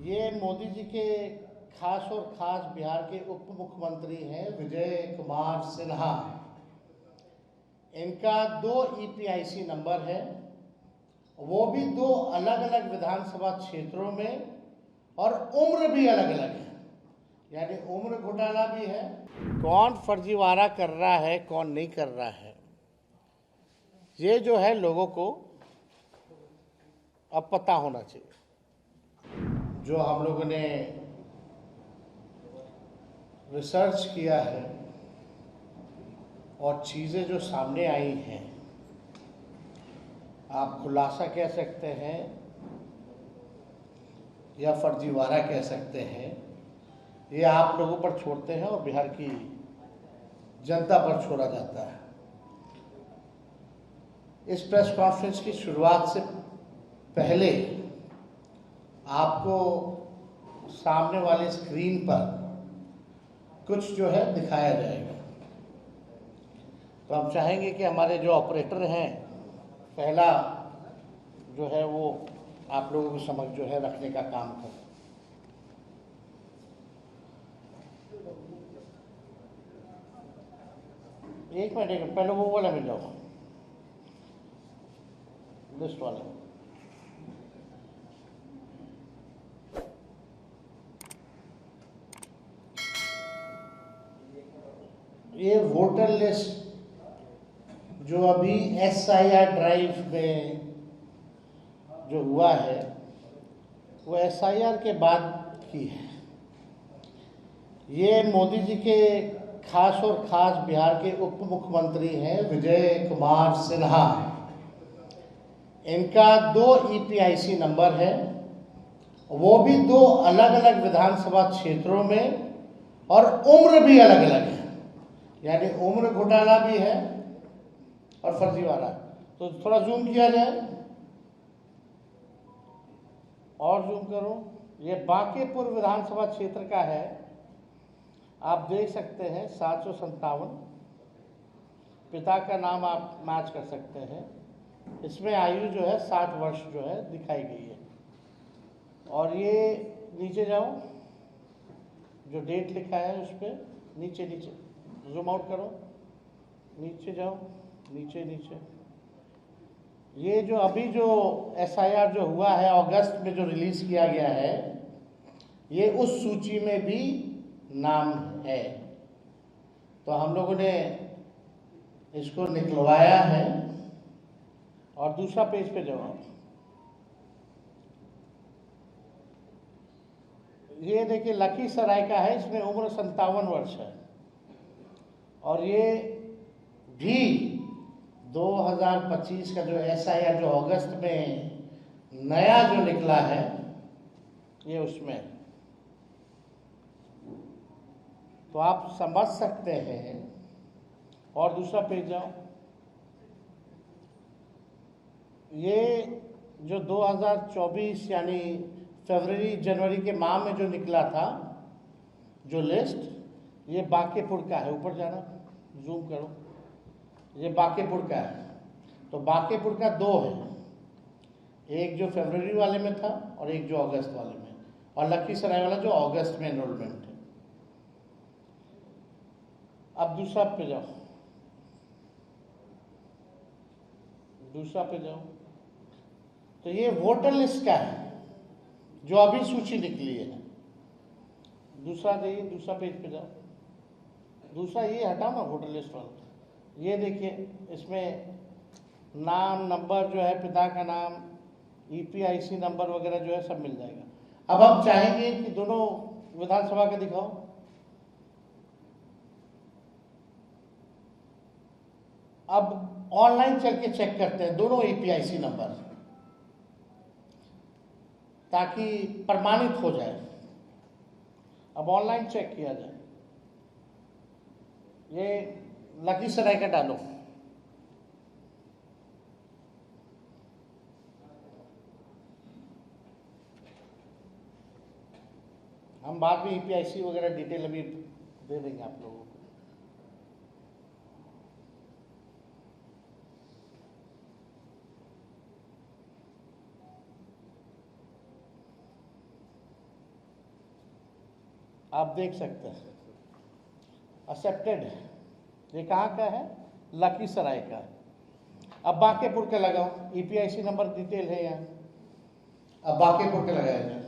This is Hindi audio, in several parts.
ये मोदी जी के खास और खास बिहार के उप मुख्यमंत्री हैं विजय कुमार सिन्हा। इनका 2 ईपीआईसी नंबर है, वो भी 2 अलग अलग विधानसभा क्षेत्रों में, और उम्र भी अलग अलग है, यानी उम्र घोटाला भी है। कौन फर्जीवाड़ा कर रहा है, कौन नहीं कर रहा है, ये जो है लोगों को अब पता होना चाहिए। जो हम लोगों ने रिसर्च किया है और चीज़ें जो सामने आई हैं, आप खुलासा कह सकते हैं या फर्जीवाड़ा कह सकते हैं, ये आप लोगों पर छोड़ते हैं और बिहार की जनता पर छोड़ा जाता है। इस प्रेस कॉन्फ्रेंस की शुरुआत से पहले आपको सामने वाले स्क्रीन पर कुछ जो है दिखाया जाएगा। तो हम चाहेंगे कि हमारे जो ऑपरेटर हैं, पहला जो है वो आप लोगों के समक्ष जो है रखने का काम करें। एक मिनट, पहले वो वाला मिल जाओ, लिस्ट वाला। ये वोटर लिस्ट जो अभी SIR ड्राइव में जो हुआ है, वो SIR के बाद की है। ये मोदी जी के खास और खास बिहार के उप मुख्यमंत्री हैं विजय कुमार सिन्हा। इनका 2 ईपीआईसी नंबर है, वो भी 2 अलग अलग विधानसभा क्षेत्रों में, और उम्र भी अलग अलग है, यानी उम्र घोटाला भी है और फर्जीवाड़ा। तो थोड़ा जूम किया जाए, और जूम करो। ये बांकीपुर विधानसभा क्षेत्र का है, आप देख सकते हैं 757। पिता का नाम आप मैच कर सकते हैं। इसमें आयु जो है 60 वर्ष जो है दिखाई गई है। और ये नीचे जाओ, जो डेट लिखा है उस पर नीचे जूम आउट करो, नीचे जाओ, नीचे। ये जो अभी जो SIR जो हुआ है अगस्त में जो रिलीज किया गया है, ये उस सूची में भी नाम है। तो हम लोगों ने इसको निकलवाया है। और दूसरा पेज पे जाओ। ये देखिए लखीसराय का है, इसमें उम्र 57 वर्ष है। और ये भी 2025 का जो SIR जो अगस्त में नया जो निकला है, ये उसमें। तो आप समझ सकते हैं। और दूसरा पेज जाओ। ये जो 2024 यानी फरवरी जनवरी के माह में जो निकला था जो लिस्ट, ये बांकीपुर का है। ऊपर जाना, जूम करो, ये बांकीपुर का है। तो बांकीपुर का 2 है, एक जो फरवरी वाले में था और एक जो अगस्त वाले में, और लखीसराय वाला जो अगस्त में एनरोलमेंट है। अब दूसरा पे जाओ, दूसरा पे जाओ। तो ये वोटर लिस्ट का है जो अभी सूची निकली है। दूसरा देखिए, दूसरा पेज पे जाओ। दूसरा ये हटाओ ना, वोटर लिस्ट वाला। ये देखिए, इसमें नाम, नंबर जो है, पिता का नाम, ईपीआईसी नंबर वगैरह जो है सब मिल जाएगा। अब हम चाहेंगे कि दोनों विधानसभा का दिखाओ। अब ऑनलाइन चल के चेक करते हैं दोनों ईपीआईसी नंबर, ताकि प्रमाणित हो जाए। अब ऑनलाइन चेक किया जाए। ये लखीसराय का डालो। हम बाद में ईपीआईसी वगैरह डिटेल अभी दे देंगे आप लोगों को। आप देख सकते हैं एक्सेप्टेड है। ये कहाँ का है? लखीसराय का। अब बांकेपुर का लगाओ, ईपीआईसी नंबर डिटेल है यहाँ। अब बांकेपुर का लगाया जाए।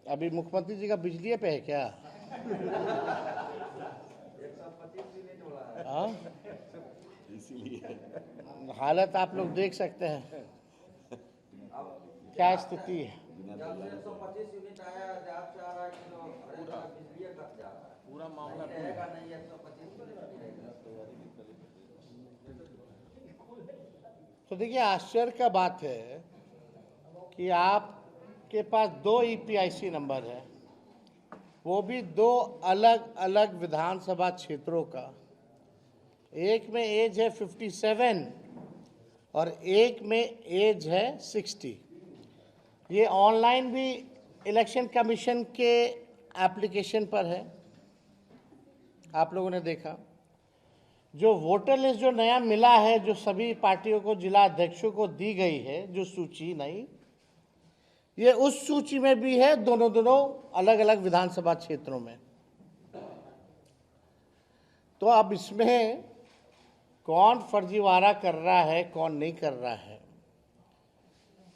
अभी मुख्यमंत्री जी का बिजली पे है क्या? 125 यूनिट हो रहा है। हाँ, इसीलिए हालत आप लोग देख सकते हैं क्या स्थिति है। जब से 125 यूनिट आया है, जब से आ रहा है कि तो बिजली कट जा रहा है। पूरा मामला रहेगा नहीं, 125 यूनिट रहेगा। तो देखिए, आश्चर्य का बात है कि आपके पास 2 ईपीआईसी नंबर है, वो भी 2 अलग अलग विधानसभा क्षेत्रों का। एक में एज है 57 और एक में एज है 60। ये ऑनलाइन भी इलेक्शन कमीशन के एप्लीकेशन पर है, आप लोगों ने देखा। जो वोटर लिस्ट जो नया मिला है, जो सभी पार्टियों को, जिला अध्यक्षों को दी गई है, जो सूची नहीं, ये उस सूची में भी है, दोनों अलग अलग विधानसभा क्षेत्रों में। तो अब इसमें कौन फर्जीवाड़ा कर रहा है, कौन नहीं कर रहा है,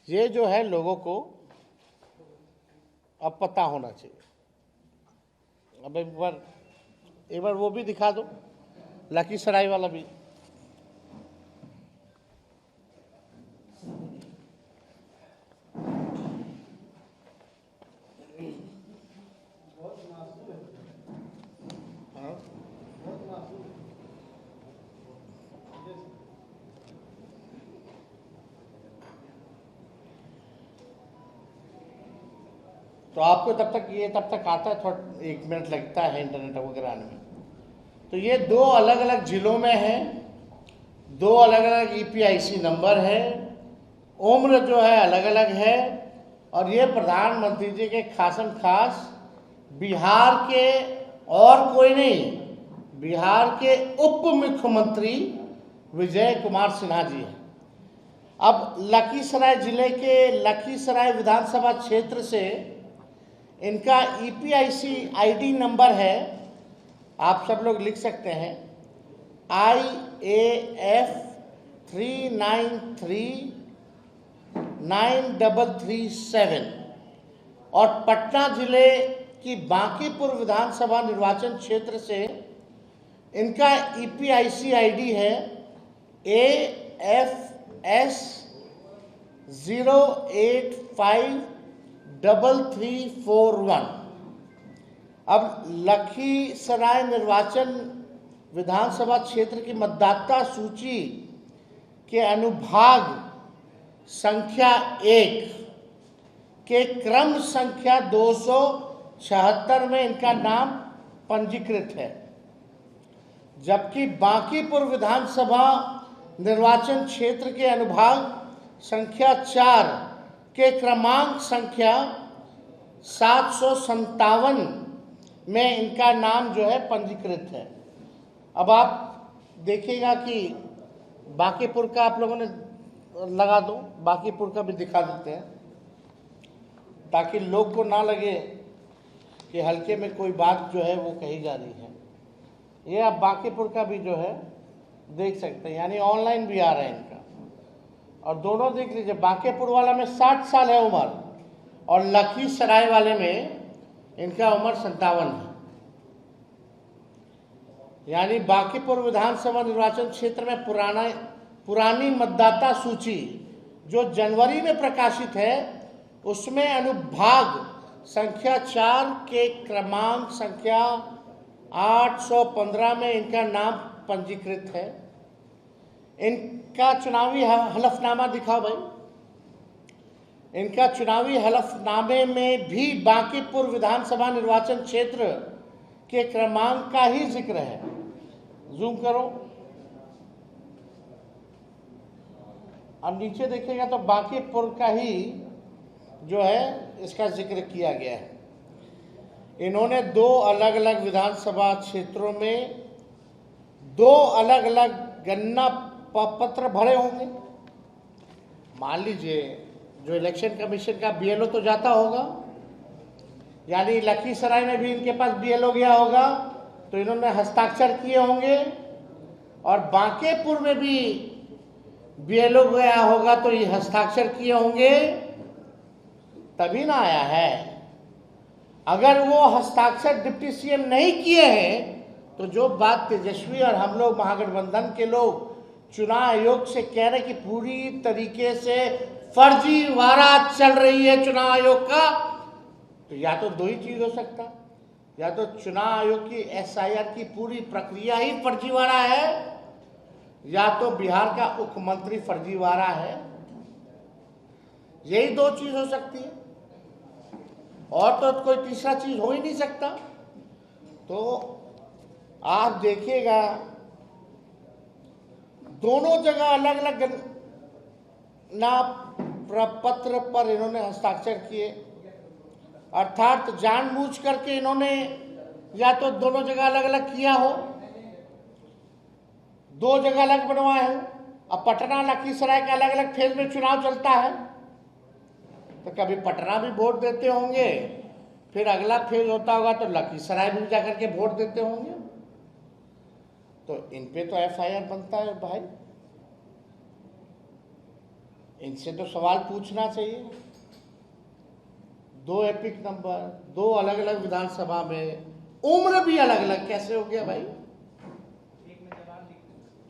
ये जो है लोगों को अब पता होना चाहिए। अब एक बार वो भी दिखा दो, लखीसराय वाला भी। तो आपको तब तक आता है, थोड़ा 1 मिनट लगता है इंटरनेट वगैरह आने में। तो ये 2 अलग अलग जिलों में है, 2 अलग अलग ईपीआईसी नंबर है, उम्र जो है अलग अलग है, और ये प्रधानमंत्री जी के खासम खास बिहार के और कोई नहीं, बिहार के उप मुख्यमंत्री विजय कुमार सिन्हा जी हैं। अब लखीसराय जिले के लखीसराय विधानसभा क्षेत्र से इनका ईपीआईसी आईडी नंबर है, आप सब लोग लिख सकते हैं, IAF 393937। और पटना जिले की बांकीपुर विधानसभा निर्वाचन क्षेत्र से इनका ईपीआईसी आईडी है AFS 0853341। अब लखीसराय निर्वाचन विधानसभा क्षेत्र की मतदाता सूची के अनुभाग संख्या 1 के क्रम संख्या 276 में इनका नाम पंजीकृत है, जबकि बांकीपुर विधानसभा निर्वाचन क्षेत्र के अनुभाग संख्या 4 के क्रमांक संख्या 757 में इनका नाम जो है पंजीकृत है। अब आप देखिएगा कि बांकीपुर का आप लोगों ने लगा दो, बांकीपुर का भी दिखा देते हैं, ताकि लोग को ना लगे कि हल्के में कोई बात जो है वो कही जा रही है। ये आप बांकीपुर का भी जो है देख सकते हैं, यानी ऑनलाइन भी आ रहा है इनका। और दोनों देख लीजिए, बांकीपुर वाला में 60 साल है उम्र, और लखीसराय वाले में इनका उम्र 57 है। यानी बांकीपुर विधानसभा निर्वाचन क्षेत्र में पुरानी मतदाता सूची जो जनवरी में प्रकाशित है, उसमें अनुभाग संख्या 4 के क्रमांक संख्या 815 में इनका नाम पंजीकृत है। इनका चुनावी हलफनामा दिखाओ भाई। इनका चुनावी हलफनामे में भी बांकीपुर विधानसभा निर्वाचन क्षेत्र के क्रमांक का ही जिक्र है। जूम करो, अब नीचे देखिएगा तो बांकीपुर का ही जो है इसका जिक्र किया गया है। इन्होंने 2 अलग अलग विधानसभा क्षेत्रों में 2 अलग अलग गणना पत्र भरे होंगे। मान लीजिए जो इलेक्शन कमीशन का बीएलओ तो जाता होगा, यानी लखीसराय में भी इनके पास बीएलओ गया होगा तो इन्होंने हस्ताक्षर किए होंगे, और बांकेपुर में भी बीएलओ गया होगा तो ये हस्ताक्षर किए होंगे, तभी ना आया है। अगर वो हस्ताक्षर डिप्टी सीएम नहीं किए हैं तो जो बात तेजस्वी और हम लोग महागठबंधन के लोग चुनाव आयोग से कह रहे कि पूरी तरीके से फर्जीवाड़ा चल रही है चुनाव आयोग का, तो या तो दो ही चीज हो सकता, या तो चुनाव आयोग की एसआईआर की पूरी प्रक्रिया ही फर्जीवाड़ा है, या तो बिहार का मुख्यमंत्री फर्जीवाड़ा है। यही दो चीज हो सकती है, और तो कोई तीसरा चीज हो ही नहीं सकता। तो आप देखिएगा दोनों जगह अलग अलग नाम प्रपत्र पर इन्होंने हस्ताक्षर किए, अर्थात जानबूझ करके इन्होंने या तो दोनों जगह अलग अलग किया हो, दो जगह अलग बनवाए हो। अब पटना लखीसराय का अलग अलग फेज में चुनाव चलता है, तो कभी पटना भी वोट देते होंगे, फिर अगला फेज होता होगा तो लखीसराय भी जाकर के वोट देते होंगे। तो इन पे तो एफआईआर बनता है भाई, इनसे तो सवाल पूछना चाहिए। दो एपिक नंबर, दो अलग अलग विधानसभा में, उम्र भी अलग अलग, कैसे हो गया भाई?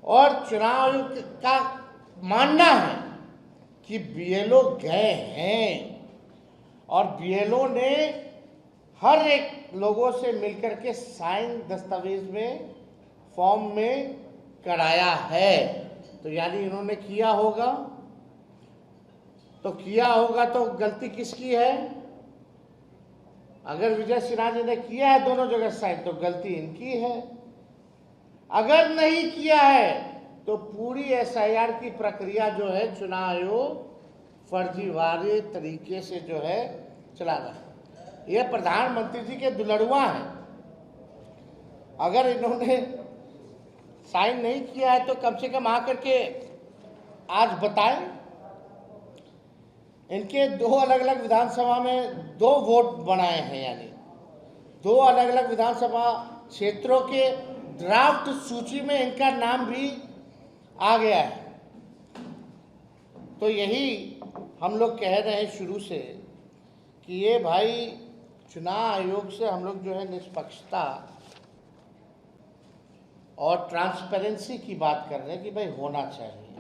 और चुनाव आयोग का मानना है कि बीएलओ गए हैं और बीएलओ ने हर एक लोगों से मिलकर के साइन दस्तावेज में फॉर्म में कराया है, तो यानी इन्होंने किया होगा। तो किया होगा तो गलती किसकी है? अगर विजय सिन्हा जी ने किया है दोनों जगह साइन तो गलती इनकी है, अगर नहीं किया है तो पूरी एसआईआर की प्रक्रिया जो है चुनाव आयोग फर्जीवाड़े तरीके से जो है चला रहा है। ये प्रधानमंत्री जी के दुलड़ुआ हैं, अगर इन्होंने साइन नहीं किया है तो कम से कम आकर के आज बताएं। इनके दो अलग अलग विधानसभा में दो वोट बनाए हैं, यानी दो अलग अलग विधानसभा क्षेत्रों के ड्राफ्ट सूची में इनका नाम भी आ गया है। तो यही हम लोग कह रहे हैं शुरू से कि ये भाई चुनाव आयोग से हम लोग जो है निष्पक्षता और ट्रांसपेरेंसी की बात कर रहे हैं कि भाई होना चाहिए,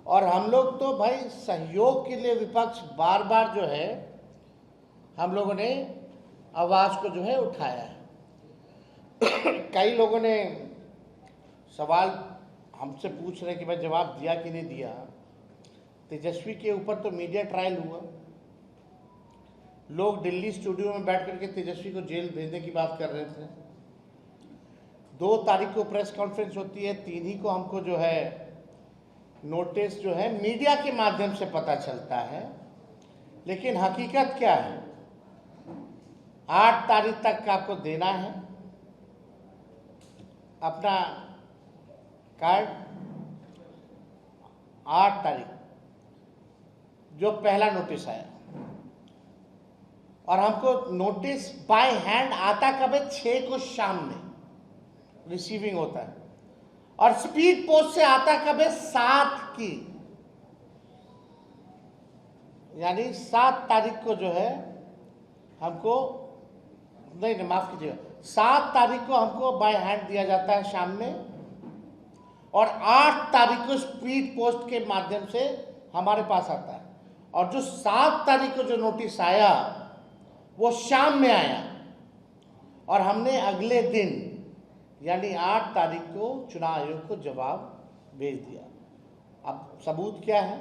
और हम लोग तो भाई सहयोग के लिए विपक्ष बार बार जो है हम लोगों ने आवाज को जो है उठाया है। कई लोगों ने सवाल हमसे पूछ रहे कि भाई जवाब दिया कि नहीं दिया। तेजस्वी के ऊपर तो मीडिया ट्रायल हुआ, लोग दिल्ली स्टूडियो में बैठ करके तेजस्वी को जेल भेजने की बात कर रहे थे। 2 तारीख को प्रेस कॉन्फ्रेंस होती है, 3 ही को हमको जो है नोटिस जो है मीडिया के माध्यम से पता चलता है, लेकिन हकीकत क्या है? 8 तारीख तक का आपको देना है अपना कार्ड। 8 तारीख जो पहला नोटिस आया, और हमको नोटिस बाय हैंड आता कब है? 6 को शाम में रिसीविंग होता है, और स्पीड पोस्ट से आता कब है? 7 की, यानी 7 तारीख को जो है हमको, नहीं माफ कीजिएगा, 7 तारीख को हमको बाय हैंड दिया जाता है शाम में, और 8 तारीख को स्पीड पोस्ट के माध्यम से हमारे पास आता है। और जो 7 तारीख को जो नोटिस आया वो शाम में आया, और हमने अगले दिन यानी 8 तारीख को चुनाव आयोग को जवाब भेज दिया। अब सबूत क्या है?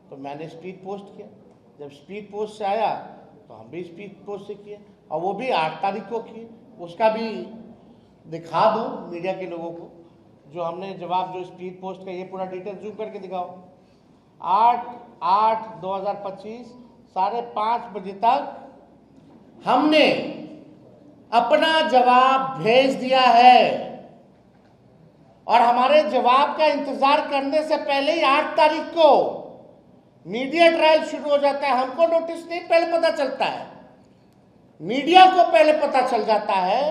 तो मैंने स्पीड पोस्ट किया, जब स्पीड पोस्ट से आया तो हम भी स्पीड पोस्ट से किए, और वो भी 8 तारीख को किए। उसका भी दिखा दो मीडिया के लोगों को, जो हमने जवाब जो स्पीड पोस्ट का, ये पूरा डिटेल जूम करके दिखाओ। 8/8/2025 5:30 बजे तक हमने अपना जवाब भेज दिया है, और हमारे जवाब का इंतजार करने से पहले ही 8 तारीख को मीडिया ट्रायल शुरू हो जाता है, हमको नोटिस नहीं पहले पता चलता है, मीडिया को पहले पता चल जाता है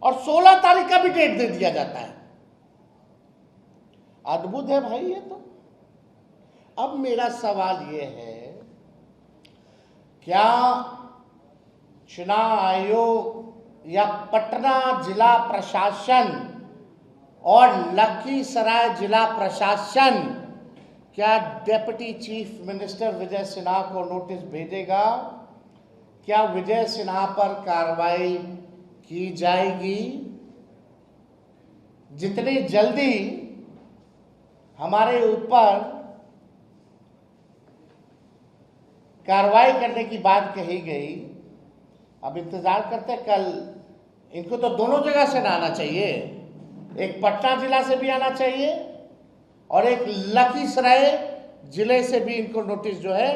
और 16 तारीख का भी डेट दे दिया जाता है। अद्भुत है भाई ये तो। अब मेरा सवाल ये है, क्या चुनाव आयोग या पटना जिला प्रशासन और लखीसराय जिला प्रशासन क्या deputy chief minister Vijay Sinha को नोटिस भेजेगा? क्या विजय सिन्हा पर कार्रवाई की जाएगी? जितनी जल्दी हमारे ऊपर कार्रवाई करने की बात कही गई, अब इंतजार करते हैं कल। इनको तो दोनों जगह से आना चाहिए, एक पटना जिला से भी आना चाहिए और एक लखीसराय जिले से भी इनको नोटिस जो है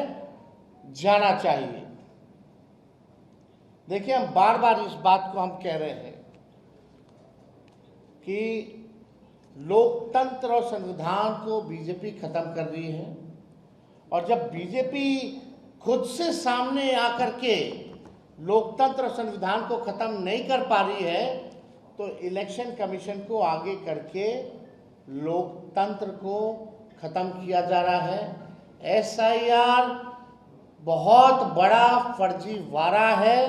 जाना चाहिए। देखिए, हम बार बार इस बात को हम कह रहे हैं कि लोकतंत्र और संविधान को बीजेपी खत्म कर रही है, और जब बीजेपी खुद से सामने आकर के लोकतंत्र और संविधान को खत्म नहीं कर पा रही है, तो इलेक्शन कमीशन को आगे करके लोकतंत्र को खत्म किया जा रहा है। SIR बहुत बड़ा फर्जीवाड़ा है।